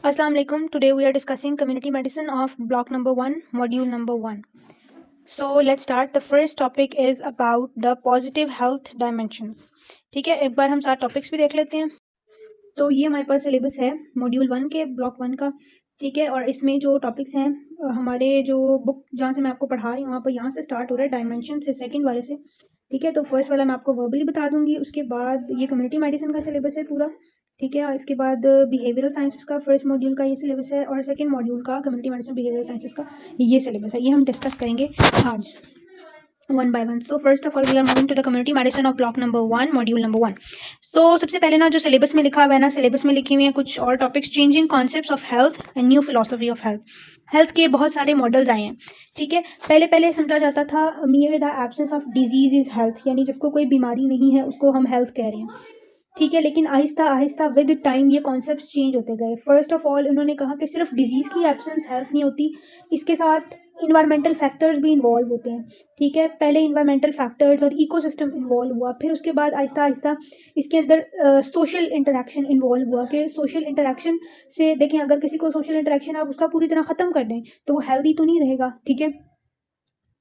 Assalamu alaikum. Today we are discussing community medicine of block number 1, module number 1. So let's start. The first topic is about the positive health dimensions. ठीक है, एक बार हम सारे topics भी देख लेते हैं. तो ये हमारे पास सिलेबस है मॉड्यूल 1 के ब्लॉक 1 का. ठीक है, और इसमें जो टॉपिक्स हैं हमारे जो बुक जहाँ से मैं आपको पढ़ा रही हूँ वहाँ पर यहाँ से स्टार्ट हो रहा है डायमेंशन से, सेकंड वाले से. ठीक है, तो फर्स्ट वाला मैं आपको वर्बली बता दूंगी. उसके बाद ये कम्युनिटी मेडिसिन का सिलेबस है पूरा. ठीक है, और इसके बाद बिहेवियरल साइंसेस का फर्स्ट मॉड्यूल का ये सिलेबस है, और सेकंड मॉड्यूल का कम्युनिटी मेडिसिन बिहेवियरल साइंसेस का ये सिलेबस है. ये हम डिस्कस करेंगे आज one by one. So first of all we are moving to the community medicine of block number 1, module number 1. So सबसे पहले ना जो सिलेबस में लिखा हुआ है ना, सिलेबस में लिखी हुई हैं कुछ और topics. Changing concepts of health and new philosophy of health. Health के बहुत सारे मॉडल्स आए हैं. ठीक है, पहले समझा जाता था the absence of disease is health, यानी जिसको कोई बीमारी नहीं है उसको हम हेल्थ कह रहे हैं. ठीक है, लेकिन आहिस्ता आहिस्ता विद टाइम ये कॉन्सेप्ट चेंज होते गए. फर्स्ट ऑफ ऑल उन्होंने कहा कि सिर्फ डिजीज की एब्सेंस हेल्थ नहीं होती, इसके साथ इन्वायरमेंटल फैक्टर्स भी इन्वॉल्व होते हैं. ठीक है, पहले इन्वायरमेंटल फैक्टर्स और इकोसिस्टम इन्वॉल्व हुआ, फिर उसके बाद आहिस्ता आहिस्ता इसके अंदर सोशल इंटरेक्शन इन्वॉल्व हुआ. कि सोशल इंटरेक्शन से देखें, अगर किसी को सोशल इंटरेक्शन आप उसका पूरी तरह ख़त्म कर दें तो वो हेल्दी तो नहीं रहेगा. ठीक है,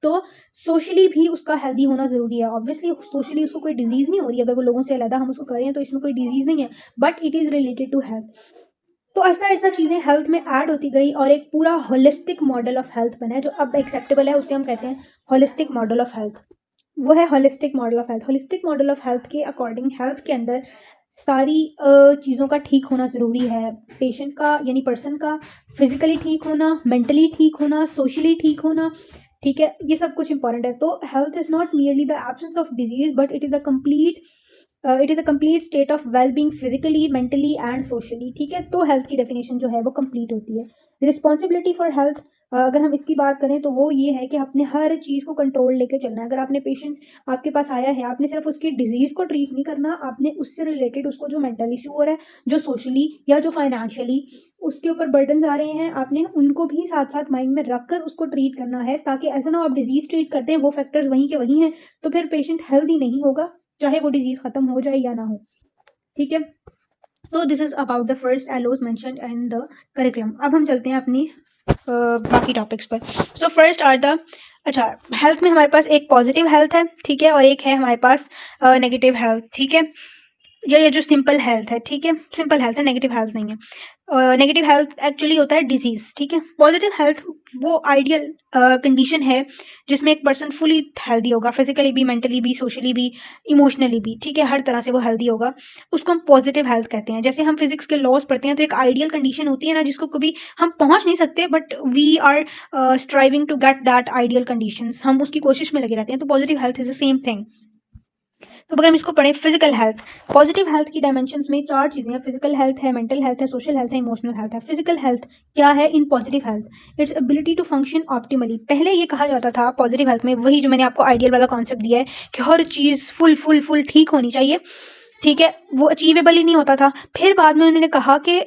तो सोशली भी उसका हेल्दी होना ज़रूरी है. ऑब्वियसली सोशली उसको कोई डिजीज़ नहीं हो रही, अगर वो लोगों से अलग हम उसको कर रहे हैं तो इसमें कोई डिजीज़ नहीं है, but it is related to health. तो ऐसा ऐसा चीज़ें हेल्थ में ऐड होती गई और एक पूरा होलिस्टिक मॉडल ऑफ हेल्थ बना है जो अब एक्सेप्टेबल है. उसे हम कहते हैं होलिस्टिक मॉडल ऑफ हेल्थ. वो है holistic model of health. Holistic model of health के अकॉर्डिंग हेल्थ के अंदर सारी चीज़ों का ठीक होना ज़रूरी है. पेशेंट का यानी पर्सन का फिजिकली ठीक होना, मेंटली ठीक होना, सोशली ठीक होना. ठीक है, ये सब कुछ इंपॉर्टेंट है. तो health is not merely the absence of disease, but it is the complete state of well being physically, mentally and socially. ठीक है, तो हेल्थ की डेफिनेशन जो है वो कंप्लीट होती है. रिस्पॉन्सिबिलिटी फॉर हेल्थ, अगर हम इसकी बात करें तो वो ये है कि अपने हर चीज़ को कंट्रोल लेके चलना है. अगर आपने पेशेंट आपके पास आया है, आपने सिर्फ उसकी डिजीज़ को ट्रीट नहीं करना, आपने उससे रिलेटेड उसको जो मेंटल इशू हो रहा है, जो सोशली या जो फाइनेंशियली उसके ऊपर बर्डन आ रहे हैं, आपने उनको भी साथ साथ माइंड में रख कर उसको ट्रीट करना है, ताकि ऐसा ना हो आप डिजीज़ ट्रीट करते हैं वो फैक्टर्स वहीं के वहीं हैं तो फिर पेशेंट हेल्दी नहीं होगा, चाहे वो डिजीज़ ख़त्म हो जाए या ना हो. ठीक है, तो this is about the first एलोज मेंशन्ड इन द करिकुलम. अब हम चलते हैं अपनी बाकी टॉपिक्स पर. सो फर्स्ट आर द अच्छा, हेल्थ में हमारे पास एक पॉजिटिव हेल्थ है. ठीक है, और एक है हमारे पास नेगेटिव हेल्थ. ठीक है, ये जो सिंपल हेल्थ है. ठीक है, सिंपल हेल्थ है, नेगेटिव हेल्थ नहीं है. नेगेटिव हेल्थ एक्चुअली होता है डिजीज. ठीक है, पॉजिटिव हेल्थ वो आइडियल कंडीशन है जिसमें एक पर्सन फुली हेल्दी होगा, फिजिकली भी, मेंटली भी, सोशली भी, इमोशनली भी. ठीक है, हर तरह से वो हेल्दी होगा, उसको हम पॉजिटिव हेल्थ कहते हैं. जैसे हम फिजिक्स के लॉज पढ़ते हैं तो एक आइडियल कंडीशन होती है ना जिसको कभी हम पहुंच नहीं सकते, but we are striving to get that ideal conditions, हम उसकी कोशिश में लगे रहते हैं. तो positive health is the same thing. तो अगर हम इसको पढ़ें, फिजिकल हेल्थ, पॉजिटिव हेल्थ की डायमेंशंस में 4 चीज़ें हैं. फिजिकल हेल्थ है, मेंटल हेल्थ है, सोशल हेल्थ है, इमोशनल हेल्थ है. फिजिकल हेल्थ क्या है in positive health? It's ability to function optimally. पहले ये कहा जाता था पॉजिटिव हेल्थ में, वही जो मैंने आपको आइडियल वाला कॉन्सेप्ट दिया है कि हर चीज़ फुल ठीक होनी चाहिए. ठीक है, वो अचीवेबल ही नहीं होता था. फिर बाद में उन्होंने कहा कि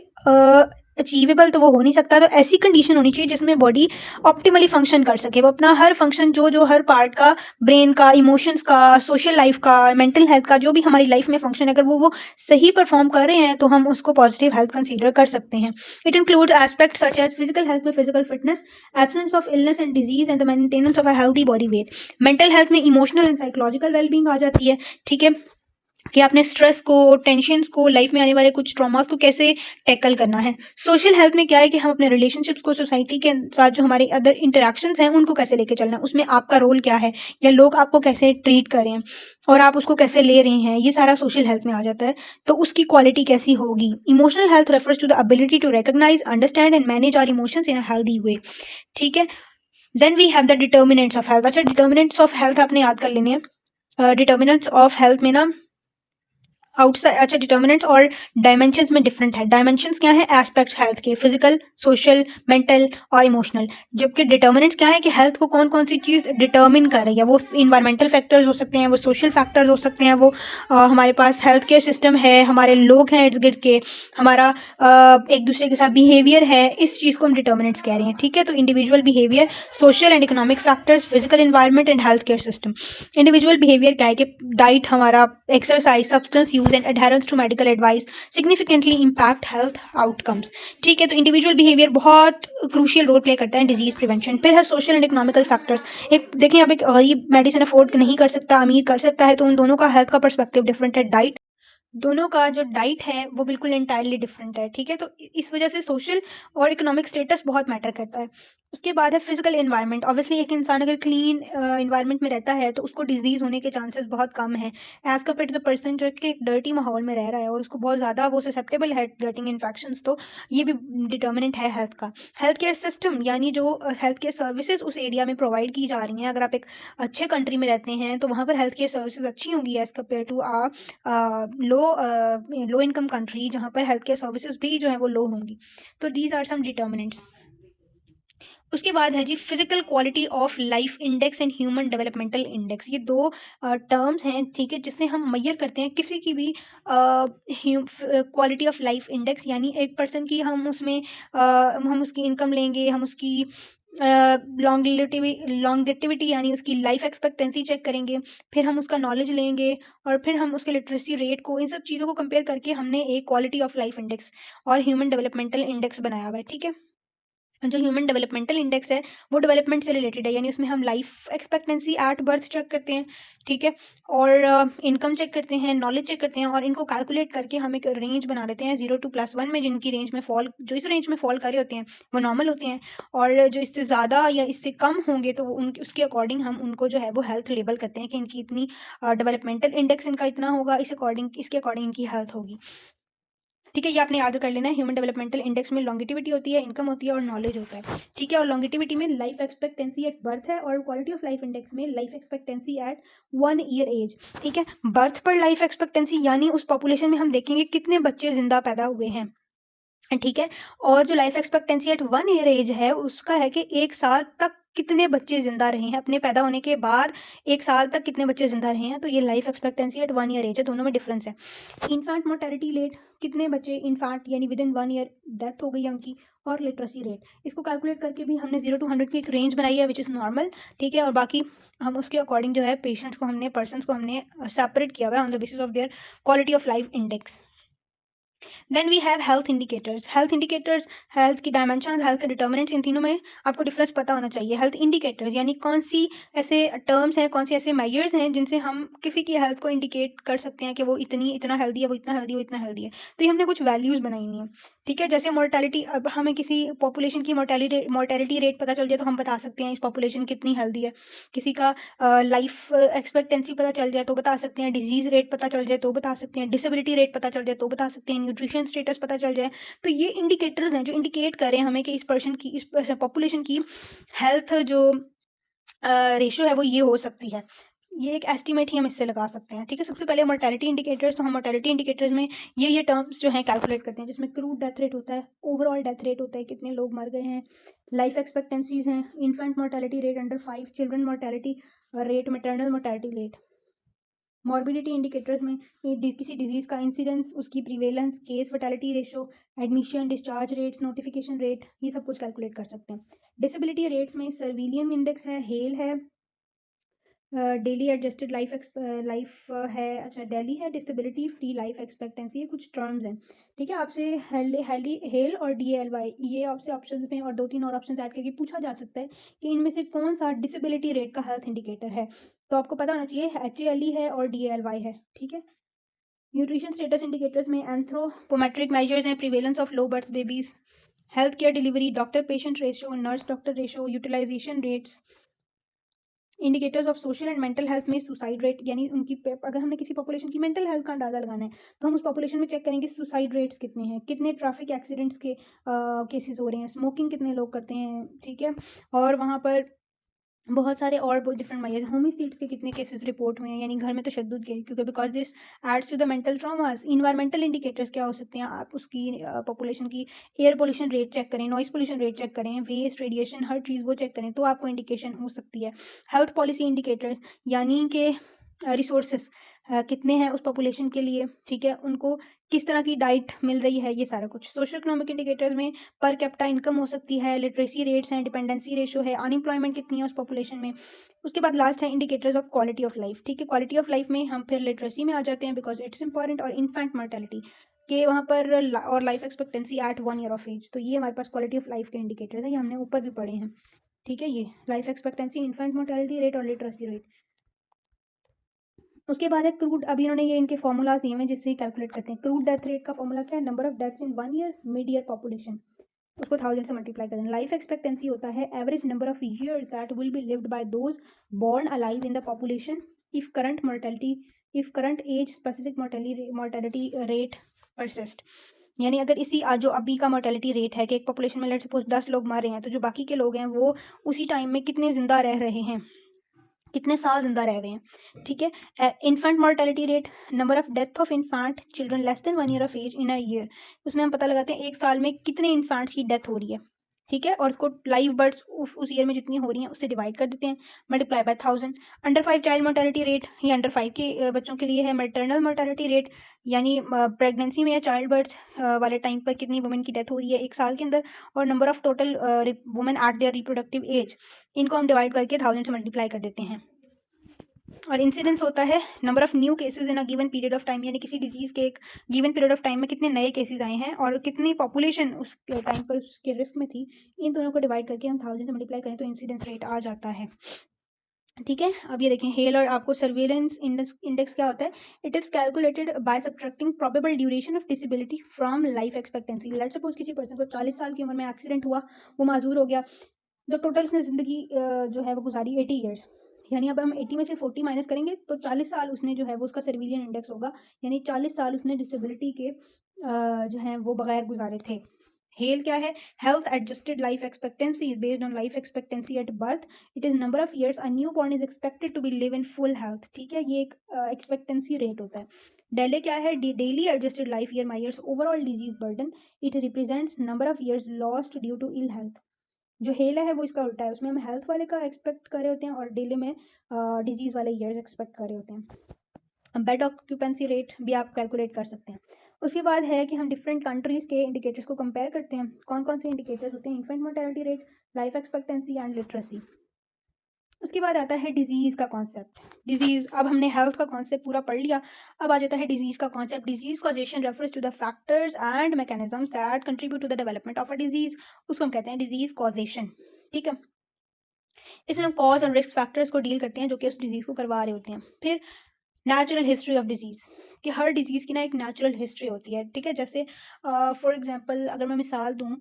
अचीवेबल तो वो हो नहीं सकता, तो ऐसी कंडीशन होनी चाहिए जिसमें बॉडी ऑप्टिमली फंक्शन कर सके. वो अपना हर फंक्शन जो हर पार्ट का, ब्रेन का, इमोशंस का, सोशल लाइफ का, मेंटल हेल्थ का, जो भी हमारी लाइफ में फंक्शन है, अगर वो सही परफॉर्म कर रहे हैं तो हम उसको पॉजिटिव हेल्थ कंसीडर कर सकते हैं. It includes aspect such as physical health में physical fitness, absence of illness and disease and the maintenance of a healthy body weight. Mental health में इमोशनल एंड साइकोलॉजिकल वेलबींग आ जाती है. ठीक है, कि आपने स्ट्रेस को, टेंशन्स को, लाइफ में आने वाले कुछ ट्रॉमास को कैसे टैकल करना है. सोशल हेल्थ में क्या है कि हम अपने रिलेशनशिप्स को, सोसाइटी के साथ जो हमारे अदर इंटरेक्शंस हैं उनको कैसे लेके चलना है, उसमें आपका रोल क्या है, या लोग आपको कैसे ट्रीट कर रहे हैं और आप उसको कैसे ले रहे हैं, ये सारा सोशल हेल्थ में आ जाता है. तो उसकी क्वालिटी कैसी होगी. Emotional health refers to the ability to recognise, understand and manage our emotions in a healthy way. ठीक है, then we have the determinants of health. अच्छा, डिटर्मिनेंट्स ऑफ हेल्थ आपने याद कर लेने हैं. डिटर्मिनेंट्स ऑफ हेल्थ में ना आउटसाइड, अच्छा, डिटर्मिनेंट्स और डायमेंशंस में डिफरेंट है. डायमेंशंस क्या है? एस्पेक्ट्स हेल्थ के, फिजिकल, सोशल, मेंटल और इमोशनल. जबकि डिटर्मिनेंट्स क्या है कि हेल्थ को कौन कौन सी चीज़ डिटर्मिन कर रही है. वो इन्वायरमेंटल फैक्टर्स हो सकते हैं, वो सोशल फैक्टर्स हो सकते हैं, वो हमारे पास हेल्थ केयर सिस्टम है, हमारे लोग हैं इर्द गिर्द के, हमारा एक दूसरे के साथ बिहेवियर है, इस चीज़ को हम डिटर्मिनेंट्स कह रहे हैं. ठीक है, तो individual behaviour, social and economic factors, physical environment and health care system. Individual behaviour क्या है कि डाइट, हमारा exercise, substance use and adherence to medical advice significantly impact health outcomes. ठीक है, तो इंडिविजुअल बिहेवियर बहुत क्रूशियल रोल प्ले करता है डिजीज प्रिवेंशन। फिर है सोशल एंड इकोनॉमिकल फैक्टर्स। एक देखिए, अब एक गरीब मेडिसिन अफोर्ड नहीं कर सकता, अमीर कर सकता है, तो उन दोनों का हेल्थ का पर्सपेक्टिव डिफरेंट है। डाइट, दोनों का जो डाइट है वो बिल्कुल एंटायरली डिफरेंट है। ठीक है, तो इस वजह से सोशल और इकोनॉमिक स्टेटस बहुत मैटर करता है। उसके बाद है फिजिकल एनवायरनमेंट। ऑब्वियसली एक इंसान अगर क्लीन एनवायरनमेंट में रहता है तो उसको डिजीज होने के चांसेस बहुत कम है as compared to the person जो कि एक डर्टी माहौल में रह रहा है और उसको बहुत ज़्यादा वो ससेप्टेबल है गेटिंग इन्फेक्शंस। तो ये भी डिटर्मिनेंट है हेल्थ का। हेल्थ केयर सिस्टम यानी जो हेल्थ केयर सर्विसेज उस एरिया में प्रोवाइड की जा रही हैं, अगर आप एक अच्छे कंट्री में रहते हैं तो वहाँ पर हेल्थ केयर सर्विसेज अच्छी होंगी as compared to low income country जहाँ पर हेल्थ केयर सर्विसेज भी जो है वो लो होंगी। तो दीज आर सम डिटर्मिनेंट्स। उसके बाद है जी physical quality of life index and human developmental index. ये दो टर्म्स हैं, ठीक है, जिससे हम मैयर करते हैं किसी की भी क्वालिटी ऑफ लाइफ इंडेक्स। यानी एक पर्सन की हम उसमें हम उसकी इनकम लेंगे, हम उसकी लॉन्गेटिविटी यानी उसकी लाइफ एक्सपेक्टेंसी चेक करेंगे, फिर हम उसका नॉलेज लेंगे और फिर हम उसके लिटरेसी रेट को, इन सब चीज़ों को कंपेयर करके हमने एक क्वालिटी ऑफ लाइफ इंडेक्स और ह्यूमन डेवलपमेंटल इंडेक्स बनाया हुआ है। ठीक है, जो ह्यूमन डेवलपमेंटल इंडेक्स है वो डेवलपमेंट से रिलेटेड है, यानी उसमें हम life expectancy at birth check करते हैं। ठीक है, और इनकम चेक करते हैं, नॉलेज चेक करते हैं और इनको कैलकुलेट करके हम एक रेंज बना लेते हैं 0 to +1 में। जिनकी रेंज में फॉल, जो इस रेंज में फॉल कर रहे होते हैं वो नॉर्मल होते हैं, और जो इससे ज़्यादा या इससे कम होंगे तो उनके उसके अकॉर्डिंग हम उनको जो है वो हेल्थ लेबल करते हैं कि इनकी इतनी डेवलपमेंटल इंडेक्स इनका इतना होगा, इसके अकॉर्डिंग इनकी हेल्थ होगी। ठीक है, ये आपने याद कर लेना है। ह्यूमन डेवलपमेंटल इंडेक्स में लॉन्गिटिविटी होती है, इनकम होती है और नॉलेज होता है। ठीक है, और लॉन्गिटिविटी में लाइफ एक्सपेक्टेंसी एट बर्थ है और क्वालिटी ऑफ लाइफ इंडेक्स में life expectancy at 1 year age. ठीक है, बर्थ पर लाइफ एक्सपेक्टेंसी यानी उस पॉपुलेशन में हम देखेंगे कितने बच्चे जिंदा पैदा हुए हैं। ठीक है, और जो life expectancy at 1 year age है उसका है कि 1 साल तक कितने बच्चे जिंदा रहे हैं, अपने पैदा होने के बाद 1 साल तक कितने बच्चे जिंदा रहे हैं। तो ये life expectancy at 1 year age है, दोनों में डिफरेंस है। इन्फेंट मोर्टेलिटी रेट, कितने बच्चे इन्फेंट यानी विद इन 1 ईयर डेथ हो गई है उनकी, और लिटरेसी रेट, इसको कैलकुलेट करके भी हमने 0 to 100 की एक रेंज बनाई है विच इज़ नॉर्मल। ठीक है, और बाकी हम उसके अकॉर्डिंग जो है पेशेंट्स को हमने, पर्सनस को हमने सेपरेट किया हुआ है on the basis of their quality of life index. Then we have health indicators. Health indicators, health की डायमेंशन, हेल्थ के डिटर्मिनेंट्स, इन तीनों में आपको डिफरेंस पता होना चाहिए। हेल्थ इंडिकेटर्स यानी कौन सी ऐसे टर्म्स हैं, कौन सी ऐसे मेजर्स हैं जिनसे हम किसी की हेल्थ को इंडिकेट कर सकते हैं कि वो इतना हेल्दी है, वो इतना हेल्दी है, वो इतना हेल्दी है। तो ये हमने कुछ वैल्यूज़ बनाई हुई हैं। ठीक है, जैसे मोर्टेलिटी, अब हमें किसी पॉपुलेशन की मोर्टेलिटी रेट पता चल जाए तो हम बता सकते हैं इस पॉपुलेशन कितनी हेल्दी है। किसी का लाइफ एक्सपेक्टेंसी पता चल जाए तो बता सकते हैं, डिजीज़ रेट पता चल जाए तो बता सकते हैं, डिसेबिलिटी रेट पता चल जाए तो बता सकते हैं, न्यूट्रिशन स्टेटस पता चल जाए। तो ये इंडिकेटर्स हैं जो इंडिकेट करें हमें कि इस पर्सन की, इस पॉपुलेशन की हेल्थ जो रेशियो है वो ये हो सकती है। ये एक एस्टिमेट ही हम इससे लगा सकते हैं। ठीक है, सबसे पहले मोर्टेलिटी इंडिकेटर्स, तो हम मोर्टेलिटी इंडिकेटर्स में ये टर्म्स जो हैं कैलकुलेट करते हैं, जिसमें क्रूड डेथ रेट होता है, ओवरऑल डेथ रेट होता है, कितने लोग मर गए हैं, लाइफ एक्सपेक्टेंसीज हैं, infant mortality rate under 5, children mortality rate, maternal mortality rate. Morbidity indicators में किसी डिजीज़ का इंसिडेंस, उसकी prevalence, case fertility ratio, admission, discharge rates, notification rate, ये सब कुछ कैलकुलेट कर सकते हैं। डिसेबिलिटी रेट्स में सर्विलियन इंडेक्स है, हेल है, डेली एडजस्टेड लाइफ है, अच्छा डेली है, डिसेबिलिटी फ्री लाइफ एक्सपेक्टेंसी, ये कुछ टर्म्स हैं। ठीक है, आपसे हेल और DALY, ये आपसे ऑप्शंस में और 2-3 और ऑप्शंस ऐड करके पूछा जा सकता है कि इनमें से कौन सा डिसेबिलिटी रेट का हेल्थ इंडिकेटर है। तो आपको पता होना चाहिए HALE है और DALY है। ठीक है, न्यूट्रिशन स्टेटस इंडिकेटर्स में एंथ्रोपोमेट्रिक मेजर्स हैं, prevalence of low birth babies, health care delivery, doctor patient ratio, nurse doctor ratio, utilisation rates. Indicators of social and mental health में सुसाइड रेट, यानी उनकी अगर हमने किसी पॉपुलेशन की मेंटल हेल्थ का अंदाजा लगाना है तो हम उस पॉपुलेशन में चेक करेंगे सुसाइड रेट्स कितने हैं, कितने ट्रैफिक एक्सीडेंट्स के केसेस हो रहे हैं, स्मोकिंग कितने लोग करते हैं। ठीक है, और वहाँ पर बहुत सारे और डिफरेंट मेजर्स, होमिसाइड्स के कितने केसेस रिपोर्ट हुए हैं, यानी घर में तशद्दुद के, क्योंकि because this aids to the mental traumas. Environmental indicators क्या हो सकते हैं, आप उसकी पॉपुलेशन की एयर पोल्यूशन रेट चेक करें, नॉइस पोल्यूशन रेट चेक करें, वेस्ट, रेडिएशन, हर चीज़ वो चेक करें तो आपको इंडिकेशन हो सकती है। हेल्थ पॉलिसी इंडिकेटर्स यानी कि रिसोर्सेस कितने हैं उस पॉपुलेशन के लिए, ठीक है, उनको किस तरह की डाइट मिल रही है, ये सारा कुछ। सोशल इकोनॉमिक इंडिकेटर्स में पर कैपिटा इनकम हो सकती है, लिटरेसी रेट्स हैं, डिपेंडेंसी रेशो है, अनएम्प्लॉयमेंट कितनी है उस पॉपुलेशन में। उसके बाद लास्ट है indicators of quality of life, ठीक है। क्वालिटी ऑफ लाइफ में हम फिर लिटरेसी में आ जाते हैं बिकॉज इट्स इंपॉर्टेंट, और इन्फेंट मोर्टेलिटी के वहाँ पर और life expectancy at 1 year of age. तो ये हमारे पास क्वालिटी ऑफ लाइफ के इंडिकेटर्स हैं, ये हमने ऊपर भी पढ़े हैं, ठीक है। ये life expectancy, infant mortality rate और लिटरेसी रेट। उसके बाद है क्रूड। अभी इन्होंने ये इनके फॉर्मूलाज दिए हैं जिससे कैलकुलेट करते हैं। क्रूड डेथ रेट का फॉर्मूला क्या है, number of deaths in 1 year mid year population, उसको 1000 से मल्टीप्लाई कर दें। लाइफ एक्सपेक्टेंसी होता है average number of years that will be lived by those born alive in the population if current age specific mortality rate persist. यानी अगर इसी जो अभी का मोर्टेलिटी रेट है कि एक पॉपुलेशन में लेट्स सपोज 10 लोग मर रहे हैं, तो जो बाकी के लोग हैं वो उसी टाइम में कितने जिंदा रह रहे हैं, कितने साल जिंदा रह रहे हैं, ठीक है। Infant mortality rate, number of death of infant children less than 1 year of age in a year. उसमें हम पता लगाते हैं एक साल में कितने इन्फेंट्स की डेथ हो रही है, ठीक है, और उसको लाइव बर्ड्स उस ईयर में जितनी हो रही हैं उससे डिवाइड कर देते हैं, multiply by 1000। Under 5 child mortality rate, ये अंडर 5 के बच्चों के लिए है। मैटरनल मोर्टेलिटी रेट, यानी प्रेगनेंसी में या चाइल्ड बर्थ वाले टाइम पर कितनी वुमेन की डेथ हो रही है एक साल के अंदर, और number of total women at there reproductive age, इनको हम डिवाइड करके 1000 से मल्टीप्लाई कर देते हैं। और इंसिडेंस होता है number of new cases in a given period of time, यानी किसी डिजीज के एक गिवन पीरियड ऑफ टाइम में कितने नए केसेस आए हैं और कितनी पॉपुलेशन उस टाइम पर उसके रिस्क में थी। इन दोनों को डिवाइड करके हम 1000 से मल्टीप्लाई करें तो इंसिडेंस रेट आ जाता है, ठीक है। अब ये देखें हेल और आपको सर्वेलेंस इंडेक्स क्या होता है, it is calculated by subtracting probable duration of disability from life expectancy. Let's suppose किसी पर्सन को 40 साल की उम्र में एक्सीडेंट हुआ, वो माजूर हो गया, जो टोटल उसने ज़िंदगी जो है वो गुजारी 80 ईयर्स, यानी अब हम 80 में से 40 माइनस करेंगे तो 40 साल उसने जो है वो उसका सर्विलियन इंडेक्स होगा, यानी 40 साल उसने डिसेबिलिटी के जो है वो बगैर गुजारे थे। हेल क्या है, health adjusted life expectancy is based on life expectancy at birth, it is number of years a new born is expected to be live in full health, ठीक है। ये एक एक्सपेक्टेंसी रेट होता है। डेले क्या है, डेली एडजस्टेड लाइफ ईयर माइयर्स overall disease burden, it represents number of years lost due to ill health. जो हेला है वो इसका उल्टा है, उसमें हम हेल्थ वाले का एक्सपेक्ट कर रहे होते हैं और डेली में डिजीज़ वाले ईयर्स एक्सपेक्ट कर रहे होते हैं। बेड ऑक्यूपेंसी रेट भी आप कैलकुलेट कर सकते हैं। उसके बाद है कि हम डिफरेंट कंट्रीज़ के इंडिकेटर्स को कंपेयर करते हैं। कौन कौन से इंडिकेटर्स होते हैं, infant mortality rate, life expectancy and literacy. उसके बाद आता है डिजीज़ का कॉन्सेप्ट। डिजीज़, अब हमने हेल्थ का कॉन्सेप्ट पूरा पढ़ लिया, अब आ जाता है डिजीज़ का concept. Disease causation refers to the factors and mechanisms that contribute to the development of a disease, उसको हम कहते हैं डिजीज़ कॉजेशन, ठीक है। इसमें हम कॉज और रिस्क फैक्टर्स को डील करते हैं जो कि उस डिजीज़ को करवा रहे होते हैं। फिर नेचुरल हिस्ट्री ऑफ डिजीज़, कि हर डिजीज़ की ना एक नेचुरल हिस्ट्री होती है, ठीक है। जैसे फॉर एग्जांपल अगर मैं मिसाल दूँ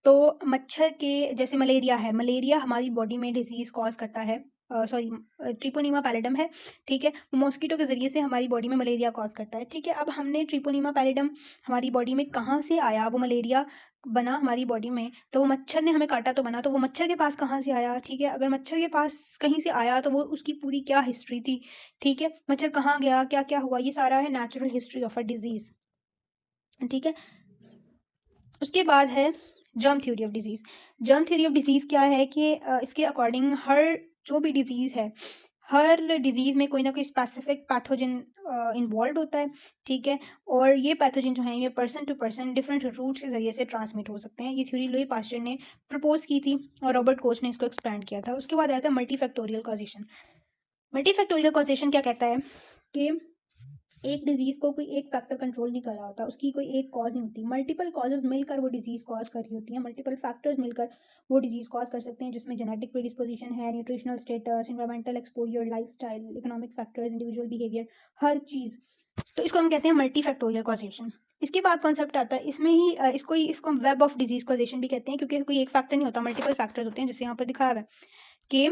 तो मच्छर के, जैसे मलेरिया है, मलेरिया हमारी बॉडी में डिजीज़ कॉज करता है, सॉरी ट्रिपोनीमा पैलिडम है, ठीक है। मॉस्किटो के ज़रिए से हमारी बॉडी में मलेरिया कॉज करता है, ठीक है। अब हमने ट्रिपोनीमा पैलिडम हमारी बॉडी में कहाँ से आया, वो मलेरिया बना हमारी बॉडी में, तो वो मच्छर ने हमें काटा तो बना, तो वो मच्छर के पास कहाँ से आया, ठीक है। अगर मच्छर के पास कहीं से आया तो वो उसकी पूरी क्या हिस्ट्री थी, ठीक है। मच्छर कहाँ गया, क्या क्या हुआ, ये सारा है natural history of a disease, ठीक है। उसके बाद है germ theory of disease. Germ theory of disease क्या है कि इसके अकॉर्डिंग हर जो भी डिजीज़ है, हर डिजीज़ में कोई ना कोई स्पेसिफिक पैथोजन इन्वॉल्व होता है, ठीक है। और ये पैथोजन जो हैं ये person to person different routes के ज़रिए से ट्रांसमिट हो सकते हैं। ये थ्योरी लुई पास्चर ने प्रपोज की थी और रॉबर्ट कोच ने इसको एक्सपैंड किया था। उसके बाद आया था मल्टीफैक्टोरियल कॉजेशन। मल्टीफैक्टोरियल कॉजेशन क्या कहता है कि एक डिजीज़ को कोई एक फैक्टर कंट्रोल नहीं कर रहा होता, उसकी कोई एक कॉज नहीं होती, मल्टीपल कॉजेज मिलकर वो डिजीज़ कॉज कर रही होती हैं, मल्टीपल फैक्टर्स मिलकर वो डिजीज़ कॉज कर सकते हैं, जिसमें जेनेटिक प्रीडिस्पोजिशन है, nutritional status, environmental exposure, lifestyle, economic factors, individual behaviour, हर चीज़। तो इसको हम कहते हैं मल्टी फैक्टोरियल कॉजेशन। इसके बाद कॉन्सेप्ट आता है इसमें ही इसको हम वेब ऑफ डिजीज कॉजेशन भी कहते हैं, क्योंकि कोई एक फैक्टर नहीं होता, मल्टीपल फैक्टर्स होते हैं, जैसे यहाँ पर दिखाया हुआ है कि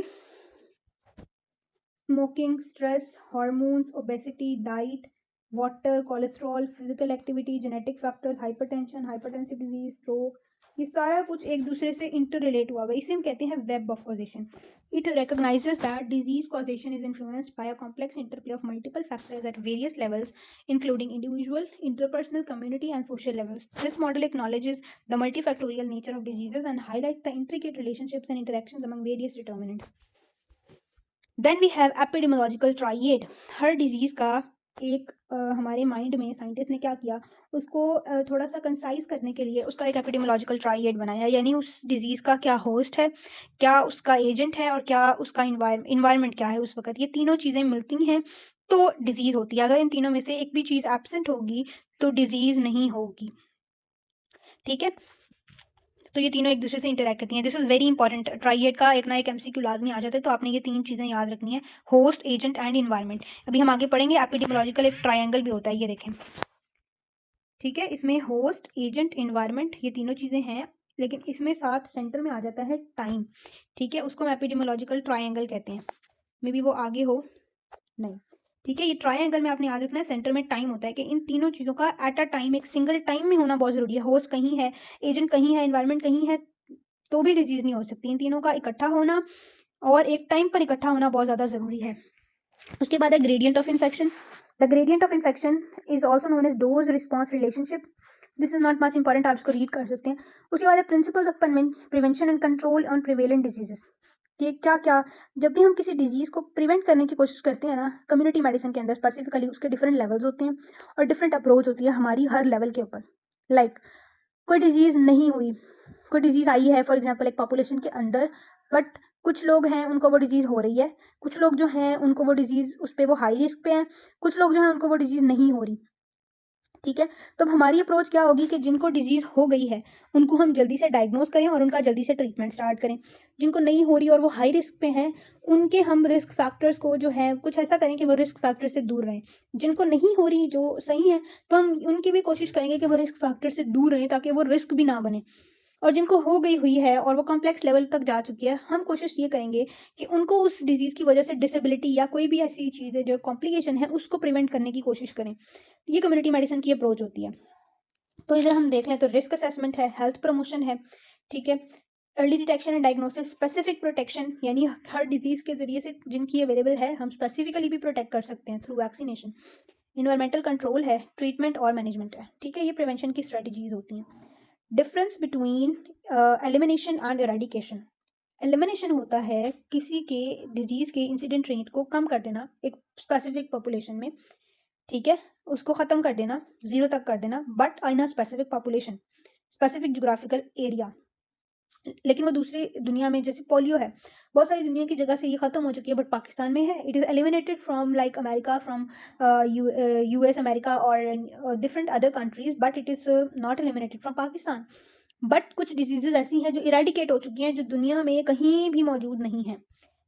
smoking, stress, hormones, obesity, diet, water, cholesterol, physical activity, genetic factors, hypertension, hypertensive disease, stroke, ये सारा कुछ एक दूसरे से इंटर रिलेट हुआ है, इसे हम कहते हैं web of causation. It recognizes that disease causation is influenced by a complex interplay of multiple factors at various levels, including individual, interpersonal, community, and social levels. This model acknowledges the multifactorial nature of diseases and highlights the intricate relationships and interactions among various determinants. Then we have epidemiological triad. हर disease का एक हमारे mind में scientist ने क्या किया, उसको थोड़ा सा कंसाइज करने के लिए उसका एक एपिडेमियोलॉजिकल ट्राइएड बनाया, यानी उस डिजीज का क्या होस्ट है, क्या उसका एजेंट है, और क्या उसका इन्वायरमेंट क्या है उस वक्त। ये तीनों चीज़ें मिलती हैं तो डिजीज होती है। अगर इन तीनों में से एक भी चीज़ एब्सेंट होगी तो डिजीज नहीं होगी। ठीक है, तो ये तीनों एक दूसरे से इंटरेक्ट करती हैं। This is very important. Triad का एक ना एक एमसीक्यू लाजमी आ जाता है, तो आपने ये तीन चीज़ें याद रखनी है, होस्ट, एजेंट एंड इन्वायरमेंट। अभी हम आगे पढ़ेंगे एपिडेमियोलॉजिकल एक ट्रायंगल भी होता है, ये देखें। ठीक है, इसमें होस्ट, एजेंट, इन्वायरमेंट ये तीनों चीज़ें हैं, लेकिन इसमें साथ सेंटर में आ जाता है टाइम। ठीक है, उसको हम एपिडेमियोलॉजिकल ट्रायंगल कहते हैं। मे बी वो आगे हो, नहीं। ठीक है, ये ट्रायंगल में आपने याद रखना है, सेंटर में टाइम होता है कि इन तीनों चीज़ों का एट अ टाइम, एक सिंगल टाइम में होना बहुत ज़रूरी है। होस्ट कहीं है, एजेंट कहीं है, इन्वायरमेंट कहीं है, तो भी डिजीज नहीं हो सकती। इन तीनों का इकट्ठा होना और एक टाइम पर इकट्ठा होना बहुत ज़्यादा ज़रूरी है। उसके बाद है gradient of infection. The gradient of infection is also known as dose response relationship. This is not much important, आप इसको रीड कर सकते हैं। उसके बाद है principles of prevention and control on prevalent diseases. कि क्या क्या, जब भी हम किसी डिजीज को प्रिवेंट करने की कोशिश करते हैं ना, कम्युनिटी मेडिसिन के अंदर स्पेसिफिकली उसके डिफरेंट लेवल्स होते हैं और डिफरेंट अप्रोच होती है हमारी हर लेवल के ऊपर। लाइक कोई डिजीज नहीं हुई, कोई डिजीज आई है फॉर एग्जांपल एक पॉपुलेशन के अंदर, बट कुछ लोग हैं उनको वो डिजीज हो रही है, कुछ लोग जो हैं उनको वो डिजीज, उस पर वो हाई रिस्क पे हैं, कुछ लोग जो हैं उनको वो डिजीज नहीं हो रही। ठीक है, तो अब हमारी अप्रोच क्या होगी कि जिनको डिजीज हो गई है उनको हम जल्दी से डायग्नोज करें और उनका जल्दी से ट्रीटमेंट स्टार्ट करें। जिनको नहीं हो रही और वो हाई रिस्क पे हैं, उनके हम रिस्क फैक्टर्स को जो है कुछ ऐसा करें कि वो रिस्क फैक्टर से दूर रहें। जिनको नहीं हो रही, जो सही है, तो हम उनकी भी कोशिश करेंगे कि वो रिस्क फैक्टर से दूर रहें ताकि वो रिस्क भी ना बने। और जिनको हो गई हुई है और वो कॉम्प्लेक्स लेवल तक जा चुकी है, हम कोशिश ये करेंगे कि उनको उस डिजीज़ की वजह से डिसेबिलिटी या कोई भी ऐसी चीज़ है जो कॉम्प्लिकेशन है उसको प्रिवेंट करने की कोशिश करें। ये कम्युनिटी मेडिसिन की अप्रोच होती है। तो इधर हम देख लें तो रिस्क असेसमेंट है, हेल्थ प्रमोशन है। ठीक है, early detection and diagnosis, specific protection, यानी हर डिजीज के जरिए से जिनकी अवेलेबल है हम स्पेसिफिकली भी प्रोटेक्ट कर सकते हैं थ्रू वैक्सीनेशन। इन्वायरमेंटल कंट्रोल है, ट्रीटमेंट और मैनेजमेंट है। ठीक है, ये प्रिवेंशन की स्ट्रेटजीज होती हैं। Difference between elimination and eradication. Elimination होता है किसी के डिजीज के इंसिडेंट रेट को कम कर देना एक स्पेसिफिक पॉपुलेशन में। ठीक है, उसको खत्म कर देना, जीरो तक कर देना, but in a specific population, specific geographical area. लेकिन वो दूसरी दुनिया में, जैसे पोलियो है, बहुत सारी दुनिया की जगह से ये खत्म हो चुकी है, बट पाकिस्तान में है। It is eliminated from like America, from US, America और different other countries, but it is not eliminated from Pakistan. But कुछ डिजीजेज ऐसी हैं जो इरेडिकेट हो चुकी हैं, जो दुनिया में कहीं भी मौजूद नहीं है।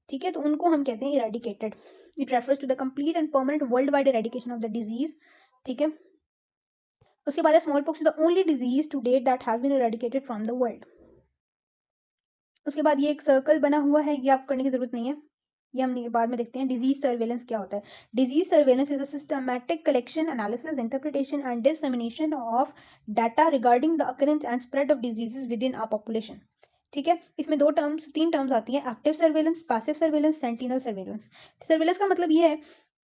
ठीक है, तो उनको हम कहते हैं eradicated. It refers to the complete and permanent world wide eradication of the disease. ठीक है, उसके बाद small pox is the only disease to date that has been eradicated from the world. उसके बाद ये एक सर्कल बना हुआ है, ये आपको करने की जरूरत नहीं है, ये हम बाद में देखते हैं। डिजीज सर्वेलेंस क्या होता है? Disease surveillance is a systematic collection, analysis, interpretation and dissemination of data regarding the occurrence and spread of diseases with in a population. ठीक है, इसमें तीन टर्म्स आती हैं, active surveillance, passive surveillance, sentinel surveillance. Surveillance का मतलब ये है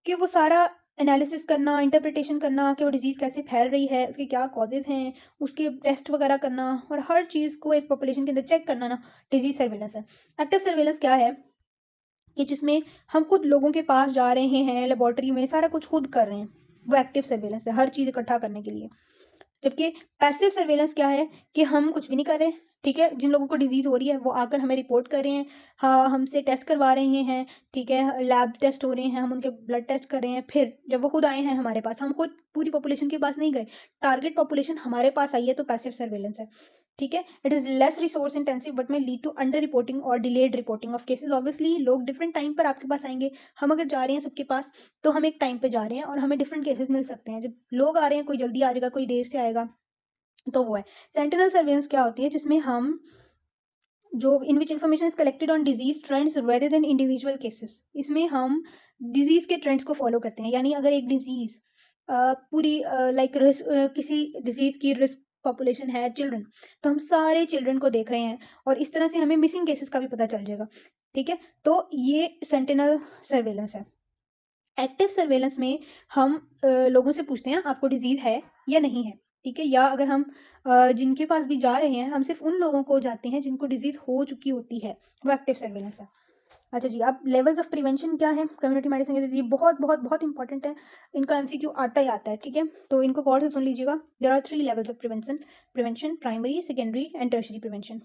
कि वो सारा एनालिसिस करना, इंटरप्रिटेशन करना कि वो डिजीज़ कैसे फैल रही है, उसके क्या कॉजेज़ हैं, उसके टेस्ट वगैरह करना और हर चीज़ को एक पॉपुलेशन के अंदर चेक करना ना, डिजीज सर्वेलेंस है। एक्टिव सर्वेलेंस क्या है कि जिसमें हम खुद लोगों के पास जा रहे हैं, लेबोरेटरी में सारा कुछ खुद कर रहे हैं, वो एक्टिव सर्वेलेंस है, हर चीज़ इकट्ठा करने के लिए। जबकि पैसिव सर्वेलेंस क्या है कि हम कुछ भी नहीं कर रहे। ठीक है, जिन लोगों को डिजीज हो रही है वो आकर हमें रिपोर्ट कर रहे हैं, हाँ हमसे टेस्ट करवा रहे हैं। ठीक है, लैब टेस्ट हो रहे हैं, हम उनके ब्लड टेस्ट कर रहे हैं, फिर जब वो खुद आए हैं हमारे पास, हम खुद पूरी पॉपुलेशन के पास नहीं गए, टारगेट पॉपुलेशन हमारे पास आई है, तो पैसिव सर्वेलेंस है। ठीक है, it is less resource intensive but में लीड टू अंडर रिपोर्टिंग और delayed reporting of cases. Obviously लोग डिफरेंट टाइम पर आपके पास आएंगे, हम अगर जा रहे हैं सबके पास, तो हम एक टाइम पे जा रहे हैं और हमें डिफरेंट केसेस मिल सकते हैं। जब लोग आ रहे हैं, कोई जल्दी आ जाएगा, कोई देर से आएगा, तो वो है। सेंटिनल सर्वेलेंस क्या होती है, जिसमें हम जो in which information is collected on disease trends rather than individual cases, इसमें हम डिजीज के ट्रेंड्स को फॉलो करते हैं। यानी अगर एक डिजीज पूरी लाइक किसी डिजीज की रिस्क पॉपुलेशन है चिल्ड्रन, तो हम सारे चिल्ड्रन को देख रहे हैं और इस तरह से हमें मिसिंग केसेस का भी पता चल जाएगा। ठीक है, तो ये सेंटिनल सर्वेलेंस है। एक्टिव सर्वेलेंस में हम लोगों से पूछते हैं आपको डिजीज है या नहीं है। ठीक है, या अगर हम जिनके पास भी जा रहे हैं, हम सिर्फ उन लोगों को जाते हैं जिनको डिजीज हो चुकी होती है, वो एक्टिव सर्वेलेंस है। अच्छा जी, अब लेवल्स ऑफ प्रिवेंशन क्या है कम्युनिटी मेडिसिन के? ये बहुत बहुत बहुत इंपॉर्टेंट है, इनका एमसीक्यू आता ही आता है, ठीक है? तो इनको गौर से सुन लीजिएगा। There are 3 levels of prevention primary, secondary and tertiary prevention.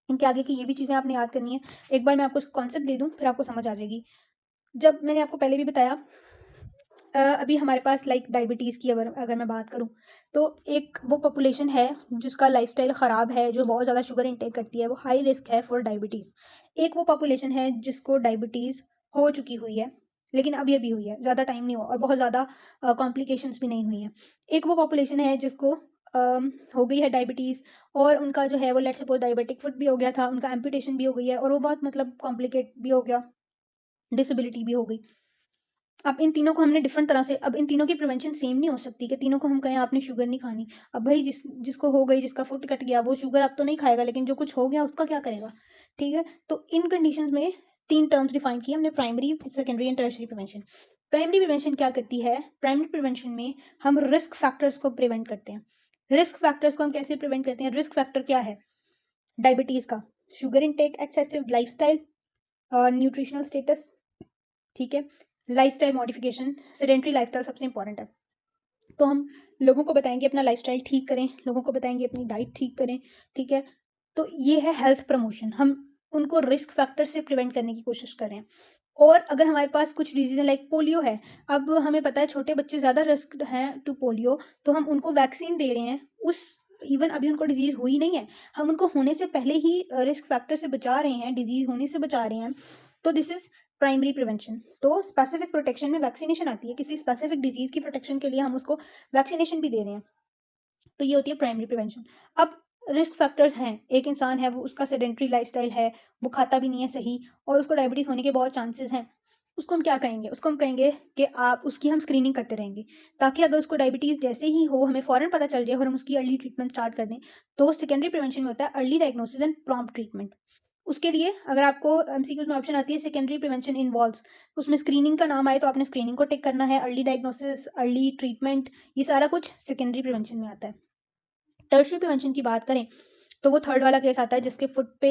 इनके आगे की ये भी चीज़ें आपने याद करनी है। एक बार मैं आपको कॉन्सेप्ट दे दूँ, फिर आपको समझ आ जाएगी। जब मैंने आपको पहले भी बताया, अभी हमारे पास लाइक डायबिटीज़ की अगर मैं बात करूँ, तो एक वो पॉपुलेशन है जिसका लाइफस्टाइल ख़राब है, जो बहुत ज़्यादा शुगर इंटेक करती है, वो हाई रिस्क है फॉर डायबिटीज़। एक वो पॉपुलेशन है जिसको डायबिटीज़ हो चुकी हुई है, लेकिन अभी-अभी हुई है, ज़्यादा टाइम नहीं हुआ और बहुत ज़्यादा कॉम्प्लिकेशंस भी नहीं हुई हैं। एक वो पॉपुलेशन है जिसको हो गई है डायबिटीज़ और उनका जो है वो लेट्स सपोज़ डायबिटिक फुट भी हो गया था, उनका एम्पुटेशन भी हो गई है और वो बहुत मतलब कॉम्प्लिकेट भी हो गया, डिसेबिलिटी भी हो गई। अब इन तीनों को हमने डिफरेंट तरह से, अब इन तीनों की प्रिवेंशन सेम नहीं हो सकती कि तीनों को हम कहें आपने शुगर नहीं खानी। अब भाई जिसको हो गई, जिसका फुट कट गया, वो शुगर अब तो नहीं खाएगा, लेकिन जो कुछ हो गया उसका क्या करेगा? ठीक है? तो इन कंडीशंस में 3 टर्म्स डिफाइन किए हमने, primary, secondary and tertiary prevention. Primary prevention क्या करती है? प्राइमरी प्रिवेंशन में हम रिस्क फैक्टर्स को प्रिवेंट करते हैं। रिस्क फैक्टर्स को हम कैसे प्रिवेंट करते हैं? रिस्क फैक्टर क्या है? डायबिटीज़ का, sugar intake, excessive lifestyle, nutritional status, ठीक है? लाइफ़स्टाइल मॉडिफ़िकेशन, सेडेंटरी लाइफ़स्टाइल सबसे इम्पोर्टेंट है। तो हम लोगों को बताएँगे अपना लाइफ़स्टाइल ठीक करें, लोगों को बताएँगे अपनी डाइट ठीक करें, ठीक है? तो ये है हेल्थ प्रमोशन, हम उनको रिस्क फैक्टर से प्रिवेंट करने की कोशिश करें। और अगर हमारे पास कुछ डिज़ीज़ है लाइक पोलियो है, अब हमें पता है छोटे बच्चे ज़्यादा रिस्क्ड हैं टू पोलियो, तो हम उनको वैक्सीन दे रहे हैं, उस इवन अभी उनको डिज़ीज़ हुई नहीं है, हम उनको होने से पहले ही रिस्क फैक्टर से बचा रहे हैं, डिज़ीज़ होने से बचा रहे हैं, तो दिस इज़ प्राइमरी प्रिवेंशन। तो स्पेसिफिक प्रोटेक्शन में वैक्सीनेशन आती है, किसी स्पेसिफिक डिज़ीज़ की प्रोटेक्शन के लिए हम उसको वैक्सीनेशन भी दे रहे हैं, तो ये होती है प्राइमरी प्रिवेंशन। अब रिस्क फैक्टर्स हैं, एक इंसान है वो उसका सेडेंटरी लाइफ़स्टाइल है, वो खाता भी नहीं है सही और उसको डायबिटीज़ होने के बहुत चांसेस हैं। उसको हम क्या कहेंगे? उसको हम कहेंगे कि आप उसकी हम स्क्रीनिंग करते रहेंगे, ताकि अगर उसको डायबिटीज़ जैसे ही हो हमें फ़ौरन पता चल जाए और हम उसकी अर्ली ट्रीटमेंट स्टार्ट कर दें। तो सेकेंडरी प्रिवेंशन में होता है early diagnosis and prompt treatment. उसके लिए अगर आपको एमसीक्यूज़ में ऑप्शन आती है सेकेंडरी प्रिवेंशन इन्वॉल्व्स, उसमें स्क्रीनिंग का नाम आए तो आपने स्क्रीनिंग को टिक करना है, अर्ली डायग्नोसिस, अर्ली ट्रीटमेंट, ये सारा कुछ सेकेंडरी प्रिवेंशन में आता है। टर्शियरी प्रिवेंशन की बात करें, तो वो थर्ड वाला केस आता है जिसके फुट पे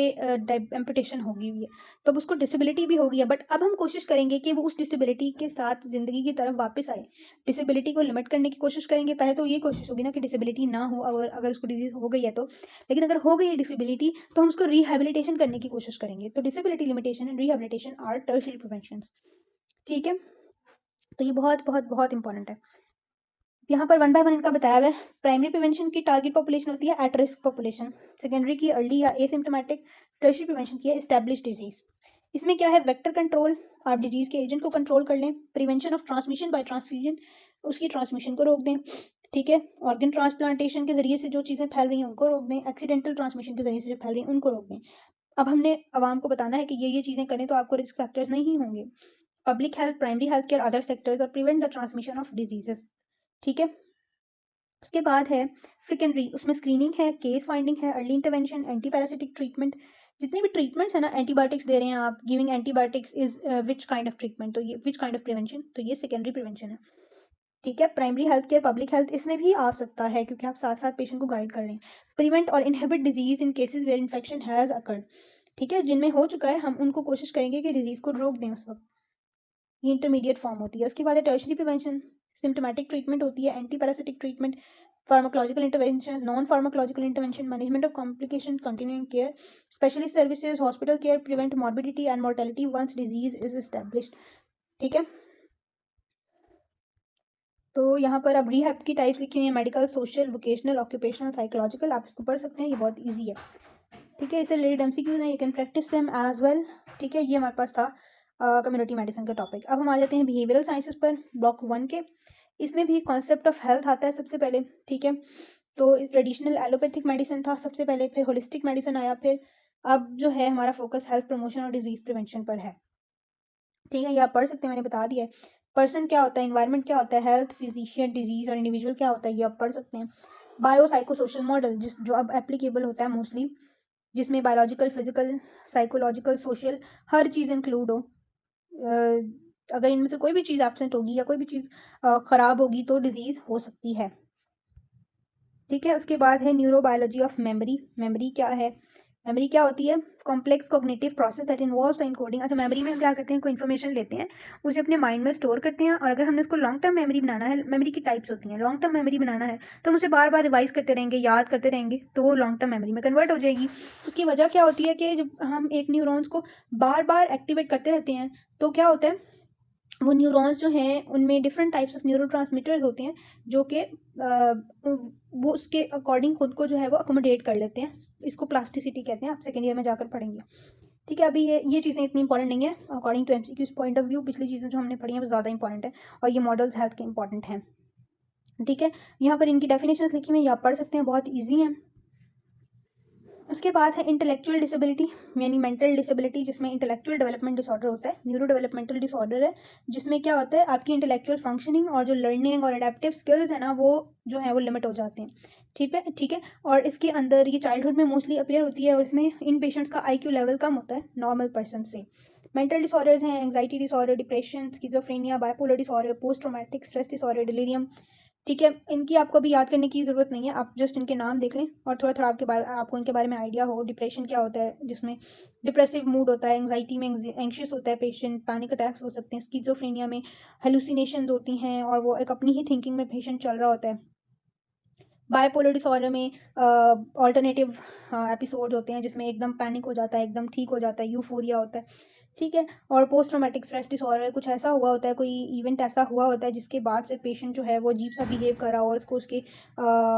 एम्पुटेशन हो गई हुई है, तो अब उसको डिसेबिलिटी भी हो गई है, बट अब हम कोशिश करेंगे कि वो उस डिसेबिलिटी के साथ ज़िंदगी की तरफ वापस आए। डिसेबिलिटी को लिमिट करने की कोशिश करेंगे, पहले तो ये कोशिश होगी ना कि डिसेबिलिटी ना हो, अगर अगर उसको डिज़ीज़ हो गई है तो। लेकिन अगर हो गई है डिसेबिलिटी, तो हम उसको रिहैबिलिटेशन करने की कोशिश करेंगे। तो disability limitation and rehabilitation are tertiary preventions, ठीक है? तो ये बहुत, बहुत, बहुत इंपॉर्टेंट है। यहाँ पर वन बाय वन इनका बताया हुआ है। प्राइमरी प्रिवेंशन की टारगेट पॉपुलेशन होती है एट रिस्क पॉपुलेशन, सेकेंडरी की अर्ली या एसिम्प्टोमेटिक, टर्शियरी प्रिवेंशन की है एस्टैब्लिश्ड डिजीज। इसमें क्या है? वेक्टर कंट्रोल, आप डिजीज के एजेंट को कंट्रोल कर लें, prevention of transmission by transfusion, उसकी ट्रांसमिशन को रोक दें, ठीक है? ऑर्गन ट्रांसप्लांटेशन के जरिए से जो चीज़ें फैल रही हैं उनको रोक दें, एक्सीडेंटल ट्रांसमिशन के जरिए से जो फैल रही हैं उनको रोक दें। अब हमने आवाम को बताना है कि ये चीज़ें करें तो आपको रिस्क फैक्टर्स नहीं होंगे। Public health, primary health care, other sectors और prevent the transmission of diseases, ठीक है? उसके बाद है सेकेंडरी, उसमें स्क्रीनिंग है, केस फाइंडिंग है, early intervention, anti parasitic treatment, जितने भी ट्रीटमेंट्स है ना, एंटीबायोटिक्स दे रहे हैं आप, giving antibiotics is which kind of treatment, तो ये विच काइंड ऑफ प्रिवेंशन, तो ये सेकेंडरी प्रिवेंशन है, ठीक है? Primary health care, public health इसमें भी आ सकता है क्योंकि आप साथ साथ पेशेंट को गाइड कर रहे हैं। प्रिवेंट और inhibit disease in cases where infection has occurred, ठीक है? जिनमें हो चुका है हम उनको कोशिश करेंगे कि डिजीज को रोक दें उस वक्त, ये इंटरमीडिएट फॉर्म होती है। उसके बाद है टर्शरी प्रिवेंशन, सिम्टोमेटिक ट्रीटमेंट होती है, anti parasitic treatment, pharmacological intervention, non pharmacological intervention, management of complication, continuing care, specialist services, hospital care, prevent morbidity and mortality once disease is established, ठीक है? तो यहाँ पर अब रिहैब की टाइप्स लिखी हुई है, medical, social, vocational, occupational, psychological, आप इसको पढ़ सकते हैं, ये बहुत ईजी है, ठीक है? इससे रिलेटेड एमसीक्यूज हैं, you can practise them as well, ठीक है? ये हमारे पास था कम्युनिटी मेडिसिन का टॉपिक। अब हम आ जाते हैं बिहेवियरल साइंसेस पर, ब्लॉक 1 के। इसमें भी कॉन्सेप्ट ऑफ हेल्थ आता है सबसे पहले, ठीक है? तो ट्रेडिशनल एलोपैथिक मेडिसिन था सबसे पहले, फिर होलिस्टिक मेडिसिन आया, फिर अब जो है हमारा फोकस हेल्थ प्रमोशन और डिजीज प्रिवेंशन पर है, ठीक है? ये आप पढ़ सकते हैं, मैंने बता दिया है। पर्सन क्या होता है, इन्वायरमेंट क्या होता है, हेल्थ, फिजिशियन, डिजीज और इंडिविजुअल क्या होता है, ये आप पढ़ सकते हैं। बायो साइको सोशल मॉडल, जिस जो अब एप्लीकेबल होता है मोस्टली, जिसमें बायोलॉजिकल, फिजिकल, साइकोलॉजिकल, सोशल हर चीज़ इंक्लूड हो। अगर इनमें से कोई भी चीज़ एब्सेंट होगी या कोई भी चीज़ ख़राब होगी तो डिजीज़ हो सकती है, ठीक है? उसके बाद है न्यूरोबायोलॉजी ऑफ मेमोरी, मेमोरी क्या है, मेमोरी क्या होती है? Complex cognitive process that involves the encoding. अच्छा, मेमोरी में हम क्या करते हैं, कोई इन्फॉर्मेशन लेते हैं, उसे अपने माइंड में स्टोर करते हैं, और अगर हमने उसको लॉन्ग टर्म मेमोरी बनाना है, मेमोरी की टाइप्स होती हैं, लॉन्ग टर्म मेमोरी बनाना है तो हम उसे बार बार रिवाइज करते रहेंगे, याद करते रहेंगे, तो वो लॉन्ग टर्म मेमोरी में कन्वर्ट हो जाएगी। उसकी वजह क्या होती है कि जब हम एक न्यूरॉन्स को बार बार एक्टिवेट करते रहते हैं तो क्या होता है, वो न्यूरॉन्स जो हैं उनमें डिफरेंट टाइप्स ऑफ न्यूरोट्रांसमीटर्स होते हैं जो कि वो उसके अकॉर्डिंग खुद को जो है वो अकोमोडेट कर लेते हैं। इसको प्लास्टिसिटी कहते हैं, आप सेकेंड ईयर में जाकर पढ़ेंगे। ठीक है, अभी ये चीज़ें इतनी इंपॉर्टेंट नहीं है according to MCQs point of view. पिछली चीज़ें जो हमने पढ़ी हैं वो ज़्यादा इंपॉर्टेंट है और ये मॉडल्स हेल्थ के इंपॉर्टेंट हैं। ठीक है, यहाँ पर इनकी डेफिनेशन लिखी हुई है, आप पढ़ सकते हैं, बहुत ईजी है। उसके बाद है इंटेलेक्चुअल डिसेबिलिटी यानी मेंटल डिसेबिलिटी, जिसमें इंटेलेक्चुअल डेवलपमेंट डिसऑर्डर होता है। न्यूरो डेवलपमेंटल डिसऑर्डर है जिसमें क्या होता है, आपकी इंटेलेक्चुअल फंक्शनिंग और जो लर्निंग और अडेप्टिव स्किल्स है ना, वो जो है वो लिमिट हो जाते हैं। ठीक है, और इसके अंदर ये चाइल्डहुड में मोस्टली अपेयर होती है और इसमें इन पेशेंट्स का IQ लेवल कम होता है नॉर्मल पर्सन से। मेंटल डिसऑर्डर्स हैं anxiety disorder, depression, schizophrenia, bipolar disorder, post traumatic stress disorder, delirium. ठीक है, इनकी आपको अभी याद करने की ज़रूरत नहीं है, आप जस्ट इनके नाम देख लें और थोड़ा थोड़ा आपको इनके बारे में आइडिया हो। डिप्रेशन क्या होता है, जिसमें डिप्रेसिव मूड होता है, एंग्जाइटी में एंग्शियस होता है पेशेंट, पैनिक अटैक्स हो सकते हैं, स्किज़ोफ्रेनिया में हेलुसिनेशंस होती हैं और वो एक अपनी ही थिंकिंग में पेशेंट चल रहा होता है। बाइपोलर डिसऑर्डर में ऑल्टरनेटिव एपिसोड्स होते हैं जिसमें एकदम पैनिक हो जाता है, एकदम ठीक हो जाता है, यूफोरिया होता है। ठीक है, और पोस्ट ट्रॉमेटिक स्ट्रेस डिसऑर्डर कुछ ऐसा हुआ होता है, कोई इवेंट ऐसा हुआ होता है जिसके बाद से पेशेंट जो है वो अजीब सा बिहेव कर रहा हो और उसको उसके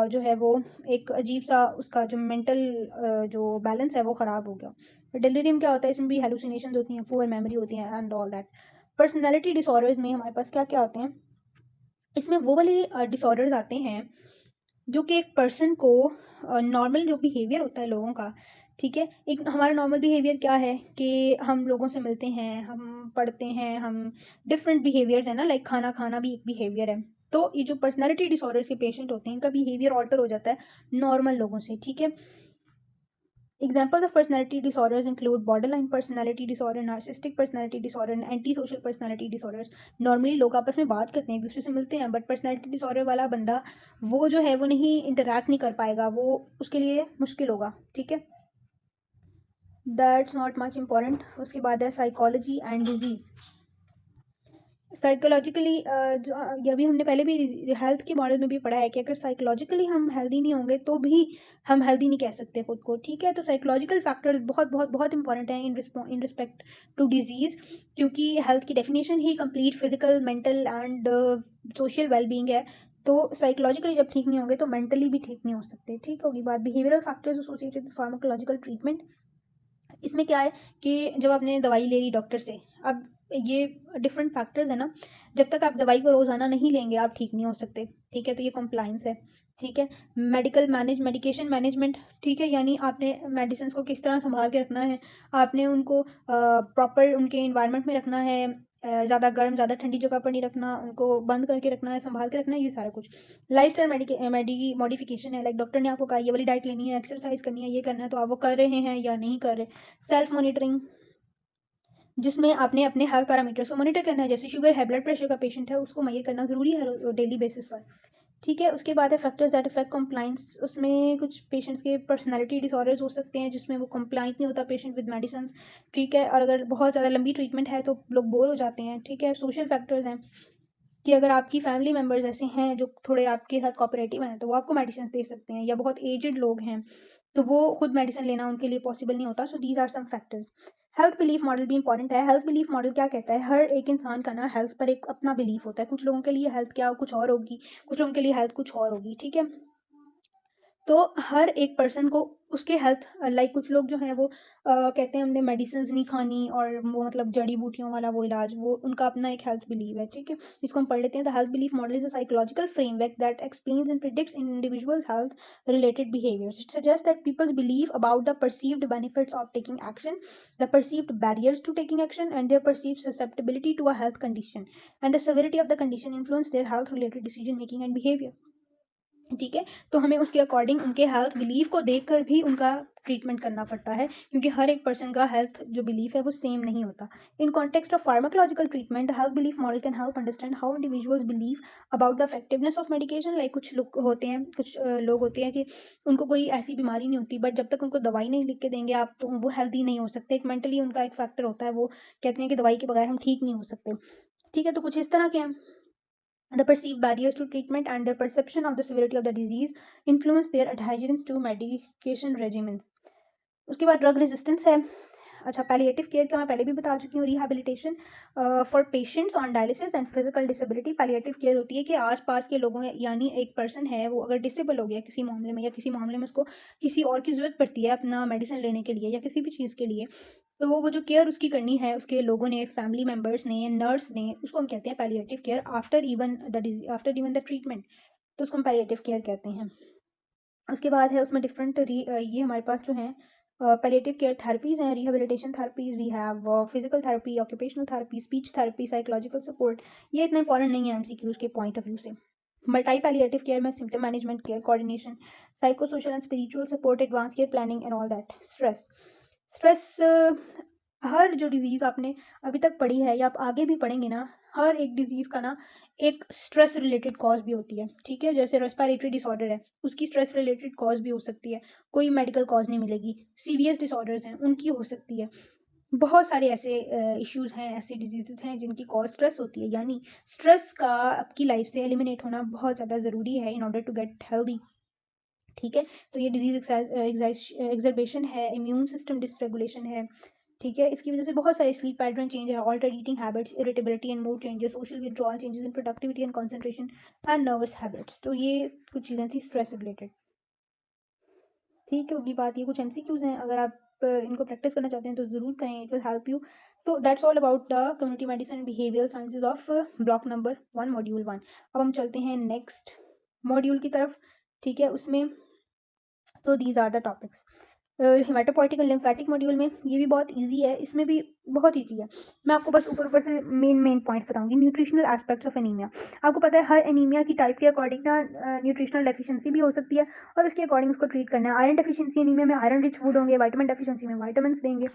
जो है वो एक अजीब सा उसका जो मेंटल जो बैलेंस है वो ख़राब हो गया। डिलीरियम क्या होता है, इसमें भी हेलुसिनेशंस होती हैं, पुअर मेमोरी होती है and all that. Personality disorders में हमारे पास क्या क्या होते हैं, इसमें वो वाले डिसऑर्डर्स आते हैं जो कि एक पर्सन को नॉर्मल जो बिहेवियर होता है लोगों का, ठीक है, एक हमारा नॉर्मल बिहेवियर क्या है कि हम लोगों से मिलते हैं, हम पढ़ते हैं, हम डिफरेंट बिहेवियर्स है ना, लाइक खाना खाना भी एक बिहेवियर है। तो ये जो पर्सनालिटी डिसऑर्डर्स के पेशेंट होते हैं इनका बिहेवियर ऑल्टर हो जाता है नॉर्मल लोगों से। ठीक है, Examples of personality disorders include borderline personality disorder, narcissistic personality disorder, and antisocial personality disorders. Normally लोग आपस में बात करते हैं, एक दूसरे से मिलते हैं, बट पर्सनैलिटी डिसऑर्डर वाला बंदा वो जो है वो नहीं इंटरैक्ट नहीं कर पाएगा, वो उसके लिए मुश्किल होगा। ठीक है, दैट्स नॉट मच इम्पॉर्टेंट। उसके बाद है साइकोलॉजी एंड डिजीज़। साइकोलॉजिकली ये भी हमने पहले भी हेल्थ के मॉडल में भी पढ़ा है कि अगर साइकोलॉजिकली हम हेल्दी नहीं होंगे तो भी हम हेल्दी नहीं कह सकते खुद को। ठीक है, तो साइकोलॉजिकल फैक्टर्स बहुत बहुत बहुत इंपॉर्टेंट हैं इन रिस्पेक्ट टू डिजीज़, क्योंकि हेल्थ की definition he complete physical, mental and social wellbeing है। तो साइकोलॉजिकली जब ठीक नहीं होंगे तो मेंटली भी ठीक नहीं हो सकते। ठीक होगी बात। Behavioural factors associated with pharmacological treatment, इसमें क्या है कि जब आपने दवाई ले ली डॉक्टर से, अब ये डिफरेंट फैक्टर्स है ना, जब तक आप दवाई को रोज़ाना नहीं लेंगे आप ठीक नहीं हो सकते। ठीक है, तो ये कॉम्प्लाइंस है। ठीक है, मेडिकेशन मैनेजमेंट, ठीक है, यानी आपने मेडिसिन को किस तरह संभाल के रखना है, आपने उनको प्रॉपर उनके इन्वायरमेंट में रखना है, ज़्यादा गर्म ज़्यादा ठंडी जगह पर नहीं रखना, उनको बंद करके रखना है, संभाल के रखना है, ये सारा कुछ। लाइफ स्टाइल मॉडिफिकेशन है, लाइक डॉक्टर ने आपको कहा ये वाली डाइट लेनी है, एक्सरसाइज करनी है, ये करना है, तो आप वो कर रहे हैं या नहीं कर रहे। सेल्फ मॉनिटरिंग, जिसमें आपने अपने हेल्थ पैरामीटर्स को मॉनिटर करना है, जैसे शुगर है, ब्लड प्रेशर का पेशेंट है, उसको ये करना ज़रूरी है डेली बेसिस पर। ठीक है, उसके बाद है फैक्टर्स दैट अफेक्ट कंप्लाइंस। उसमें कुछ पेशेंट्स के पर्सनालिटी डिसऑर्डर्स हो सकते हैं जिसमें वो कंप्लाइंट नहीं होता पेशेंट विद मेडिसिन। ठीक है, और अगर बहुत ज़्यादा लंबी ट्रीटमेंट है तो लोग बोर हो जाते हैं। ठीक है, सोशल फैक्टर्स हैं कि अगर आपकी फैमिली मेम्बर्स ऐसे हैं जो थोड़े आपके साथ कोऑपरेटिव हैं तो वो आपको मेडिसिन दे सकते हैं, या बहुत एजड लोग हैं तो वो खुद मेडिसिन लेना उनके लिए पॉसिबल नहीं होता। So these are some factors. Health belief model भी इंपॉर्टेंट है। हेल्थ बिलीफ मॉडल क्या कहता है, हर एक इंसान का ना हेल्थ पर एक अपना बिलीफ होता है। कुछ लोगों के लिए हेल्थ क्या कुछ और होगी, कुछ लोगों के लिए हेल्थ कुछ और होगी। ठीक है, तो हर एक पर्सन को उसके हेल्थ, लाइक कुछ लोग जो हैं वो कहते हैं हमने मेडिसिन नहीं खानी, और वो मतलब जड़ी बूटियों वाला वो इलाज, वो उनका अपना एक हेल्थ बिलीव है। ठीक है, इसको हम पढ़ लेते हैं। The health belief model is a psychological framework that explains and predicts in individuals health related behaviors. It suggests that people's belief about the perceived benefits of taking action, the perceived barriers to taking action, and their perceived susceptibility to a health condition, and the severity of the condition influence their health related decision making and behavior. ठीक है, तो हमें उसके according उनके health belief को देखकर भी उनका ट्रीटमेंट करना पड़ता है, क्योंकि हर एक पर्सन का हेल्थ जो बिलीफ है वो सेम नहीं होता। In context of pharmacological treatment, health belief model can help understand how individuals believe about the effectiveness of medication. Like कुछ लोग होते हैं, लोग होते हैं कि उनको कोई ऐसी बीमारी नहीं होती, बट जब तक उनको दवाई नहीं लिख के देंगे आप, तो वो हेल्दी नहीं हो सकते। एक मेंटली उनका एक फैक्टर होता है, वो कहते हैं कि दवाई के बगैर हम ठीक नहीं हो सकते। ठीक है, तो कुछ इस तरह के हैं। The perceived barriers to treatment and their perception of the severity of the disease influence their adherence to medication regimens. उसके बाद ड्रग रेजिस्टेंस है। अच्छा, पैलिएटिव केयर का मैं पहले भी बता चुकी हूँ। Rehabilitation for patients on dialysis and physical disability. Palliative care होती है कि आसपास के लोगों में, यानी एक पर्सन है वो अगर डिसेबल हो गया किसी मामले में, या किसी मामले में उसको किसी और की ज़रूरत पड़ती है अपना मेडिसिन लेने के लिए या किसी भी चीज़ के लिए, तो वो जो केयर उसकी करनी है, उसके लोगों ने, फैमिली मेम्बर्स ने, नर्स ने, उसको हम कहते हैं palliative care after even the treatment. तो उसको हम पैलिएटिव केयर कहते हैं। उसके बाद है उसमें डिफरेंट ये हमारे पास जो हैं पैलिएटिव केयर थेरेपीज़ हैं। Rehabilitation therapies we have physical therapy, occupational therapy, speech therapy, psychological support. ये इतना इंपॉर्टेंट नहीं है एमसीक्यूज के पॉइंट ऑफ व्यू से। मल्टी पैलिएटिव केयर में symptom management, care coordination, psycho social and spiritual support, advance care planning and all that. Stress हर जो disease आपने अभी तक पढ़ी है या आप आगे भी पढ़ेंगे ना, हर एक डिजीज़ का ना एक स्ट्रेस रिलेटेड कॉज भी होती है। ठीक है, जैसे रेस्पिरेटरी डिसऑर्डर है, उसकी स्ट्रेस रिलेटेड कॉज भी हो सकती है, कोई मेडिकल कॉज नहीं मिलेगी। सीवियस डिसऑर्डर्स हैं, उनकी हो सकती है। बहुत सारे ऐसे इश्यूज हैं, ऐसी डिजीज़ हैं जिनकी कॉज स्ट्रेस होती है। यानी स्ट्रेस का आपकी लाइफ से एलिमिनेट होना बहुत ज़्यादा ज़रूरी है in order to get healthy. ठीक है, तो ये डिजीज एग्जर्बेशन है, इम्यून सिस्टम डिसरेगुलेशन है। ठीक है, इसकी वजह से बहुत सारे स्लीप पैटर्न चेंज है, altered eating habits, irritability and mood changes, social withdrawal, changes in productivity and concentration and nervous habits. तो ये कुछ चीज़ें थी स्ट्रेस रिलेटेड। ठीक होगी बात। ये कुछ एमसीक्यूज हैं, अगर आप इनको प्रैक्टिस करना चाहते हैं तो ज़रूर करें, इट विल हेल्प यू। तो that's all about the community medicine behavioural sciences of block number 1 module 1। अब हम चलते हैं नेक्स्ट मॉड्यूल की तरफ। ठीक है, उसमें तो these are the topics. Haematopoietic and lymphatic module में ये भी बहुत इजी है, इसमें भी बहुत ईजी है। मैं आपको बस ऊपर ऊपर से मेन पॉइंट बताऊंगी। Nutritional aspects of anaemia. आपको पता है हर एनीमिया की टाइप के अकॉर्डिंग ना न्यूट्रिशनल डेफिशिएंसी भी हो सकती है, और उसके अकॉर्डिंग उसको ट्रीट करना है। आयरन डेफिशिएंसी एनीमिया में आयरन रिच फूड होंगे, विटामिन डेफिशिएंसी में विटामिन देंगे।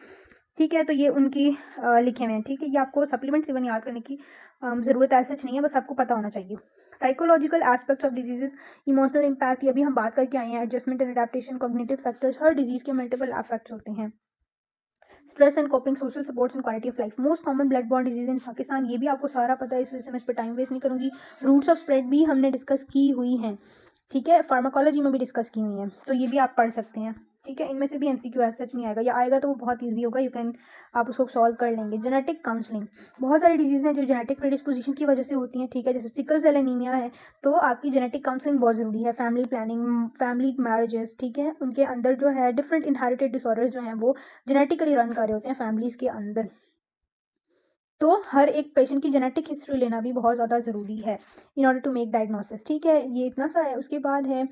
ठीक है, तो ये उनकी लिखे हुए हैं। ठीक है, ये आपको सप्लीमेंट्स इवन याद करने की ज़रूरत ऐसा नहीं है, बस आपको पता होना चाहिए। Psychological aspects of diseases, emotional impact, ये भी हम बात करके आए हैं। Adjustment and adaptation, cognitive factors, her disease के मल्टीपल इफेक्ट्स होते हैं। Stress and coping, social supports and quality of life. Most common blood borne disease in Pakistan, ये भी आपको सारा पता है, इस वजह से मैं इस पर टाइम वेस्ट नहीं करूंगी। रूट्स ऑफ स्प्रेड भी हमने डिस्कस की हुई हैं। ठीक है, फार्माकोलॉजी में भी डिस्कस की हुई हैं, तो ये भी आप पढ़ सकते हैं। ठीक है, इनमें से भी एमसीक्यू ऐसा सच नहीं आएगा, या आएगा तो वो बहुत ईजी होगा, आप उसको सॉल्व कर लेंगे। जेनेटिक काउंसलिंग, बहुत सारी डिजीज़ हैं जो जेनेटिक प्रेडिस्पोजिशन की वजह से होती हैं। ठीक है, जैसे सिकल सेल एनीमिया है, तो आपकी जेनेटिक काउंसलिंग बहुत ज़रूरी है। फैमिली प्लानिंग, फैमिली मैरिजेस, ठीक है, उनके अंदर जो है डिफरेंट इनहेरिटेड डिसऑर्डर्स जो हैं वो जेनेटिकली रन कर रहे होते हैं फैमिलीज़ के अंदर। तो हर एक पेशेंट की जेनेटिक हिस्ट्री लेना भी बहुत ज़्यादा ज़रूरी है in order to make diagnosis. ठीक है, ये इतना सा है। उसके बाद है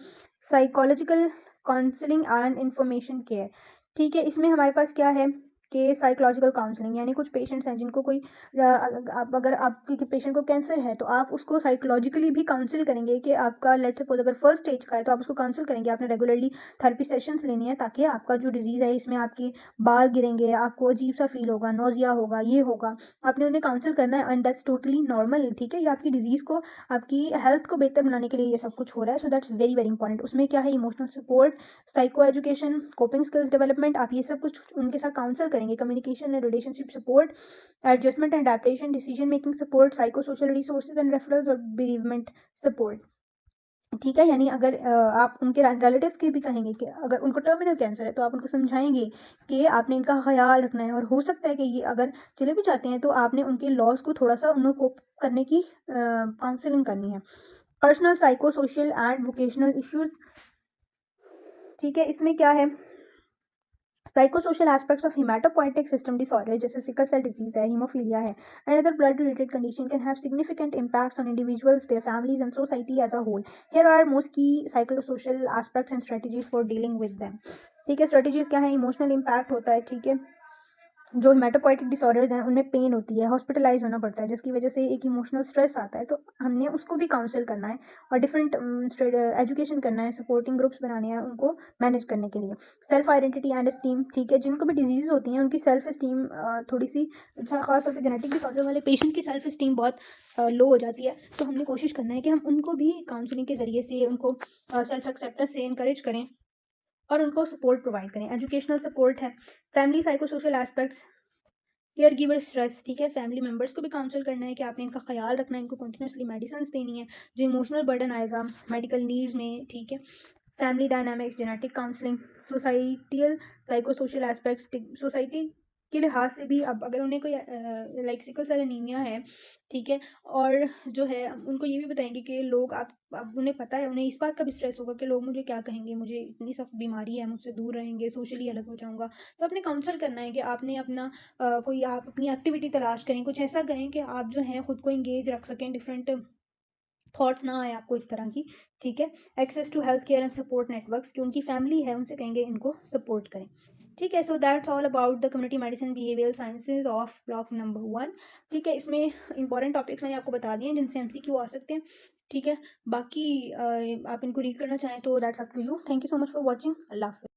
psychological counselling and information care. ठीक है, इसमें हमारे पास क्या है कि साइकोलॉजिकल काउंसलिंग, यानी कुछ पेशेंट्स हैं जिनको कोई अगर आपके पेशेंट को कैंसर है तो आप उसको साइकोलॉजिकली भी काउंसिल करेंगे कि आपका लेट्स सपोज अगर फर्स्ट स्टेज का है तो आप उसको काउंसिल करेंगे। आपने रेगुलरली थेरेपी सेशंस लेनी है, ताकि आपका जो डिजीज़ है इसमें आपके बाल गिरेंगे, आपको अजीब सा फील होगा, नोजिया होगा, ये होगा, आपने उन्हें काउंसिल करना है, एंड दैट्स टोटली नॉर्मल। ठीक है, ये आपकी डिजीज़ को, आपकी हेल्थ को बेहतर बनाने के लिए ये सब कुछ हो रहा है, so that's very very important. उसमें क्या है, emotional support, psycho education, coping skills development, आप ये सब कुछ उनके साथ काउंसिल करेंगे। Communication and relationship support, adjustment and adaptation, decision making support, psycho social resources and referrals, और बेरीवमेंट सपोर्ट। ठीक है, यानी अगर आप उनके रिलेटिव्स के भी कहेंगे कि अगर उनको टर्मिनल कैंसर है तो आप उनको समझाएंगे कि आपने इनका ख्याल रखना है, और हो सकता है कि ये अगर चले भी जाते हैं तो आपने उनके लॉस को थोड़ा सा उनको कोप करने की काउंसलिंग करनी है। Personal psycho social and vocational issues. ठीक है, इसमें क्या है, psychosocial aspects of haematopoietic system disorder, जैसे सिकल सेल डिजीज है, हीमोफीलिया है, and other blood related condition can have significant impacts on individuals, their families and society as a whole. Here are most key psychosocial aspects and strategies for dealing with them. ठीक है, strategies क्या है, emotional impact होता है। ठीक है, जो haematopoietic disorders हैं उनमें पेन होती है, हॉस्पिटलाइज होना पड़ता है, जिसकी वजह से एक इमोशनल स्ट्रेस आता है, तो हमने उसको भी काउंसिल करना है और डिफरेंट एजुकेशन करना है, सपोर्टिंग ग्रुप्स बनाने हैं उनको मैनेज करने के लिए। सेल्फ आइडेंटिटी एंड स्टीम, ठीक है, जिनको भी डिजीज होती हैं उनकी सेल्फ स्टीम थोड़ी सी खासतौर पर जेनेटिक डिसऑर्डर वाले पेशेंट की सेल्फ स्टीम बहुत लो हो जाती है, तो हमने कोशिश करना है कि हम उनको भी काउंसलिंग के ज़रिए से उनको सेल्फ एक्सेप्टेंस से इनकरेज करें और उनको सपोर्ट प्रोवाइड करें। एजुकेशनल सपोर्ट है, family psycho social aspects, care giver stress, ठीक है, फैमिली मेंबर्स को भी काउंसिल करना है कि आपने इनका ख्याल रखना है, इनको कंटिन्यूसली मेडिसिन देनी है, जो इमोशनल बर्डन आएगा मेडिकल नीड्स में, ठीक है। Family dynamics, genetic counselling, societal psycho social aspects, society के लिहाज से भी, अब अगर उन्हें कोई लाइक सिकल सेल एनीमिया है, ठीक है, और जो है उनको ये भी बताएंगे कि लोग, आप अब उन्हें पता है, उन्हें इस बात का भी स्ट्रेस होगा कि लोग मुझे क्या कहेंगे, मुझे इतनी सख्त बीमारी है, मुझसे दूर रहेंगे, सोशली अलग हो जाऊंगा, तो आपने काउंसल करना है कि आपने अपना कोई आप अपनी एक्टिविटी तलाश करें, कुछ ऐसा करें कि आप जो हैं खुद को इंगेज रख सकें, डिफरेंट थॉट्स ना आए आपको इस तरह की, ठीक है। Access to health care and support networks, जो उनकी फैमिली है उनसे कहेंगे इनको सपोर्ट करें, ठीक है। So that's all about the community medicine behavioural sciences of block number 1, ठीक है। इसमें इंपॉर्टेंट टॉपिक्स मैंने आपको बता दिए हैं जिनसे एमसीक्यू आ सकते हैं, ठीक है। बाकी आप इनको रीड करना चाहें तो that's up to you. Thank you so much for watching. अल्लाह हाफिज़।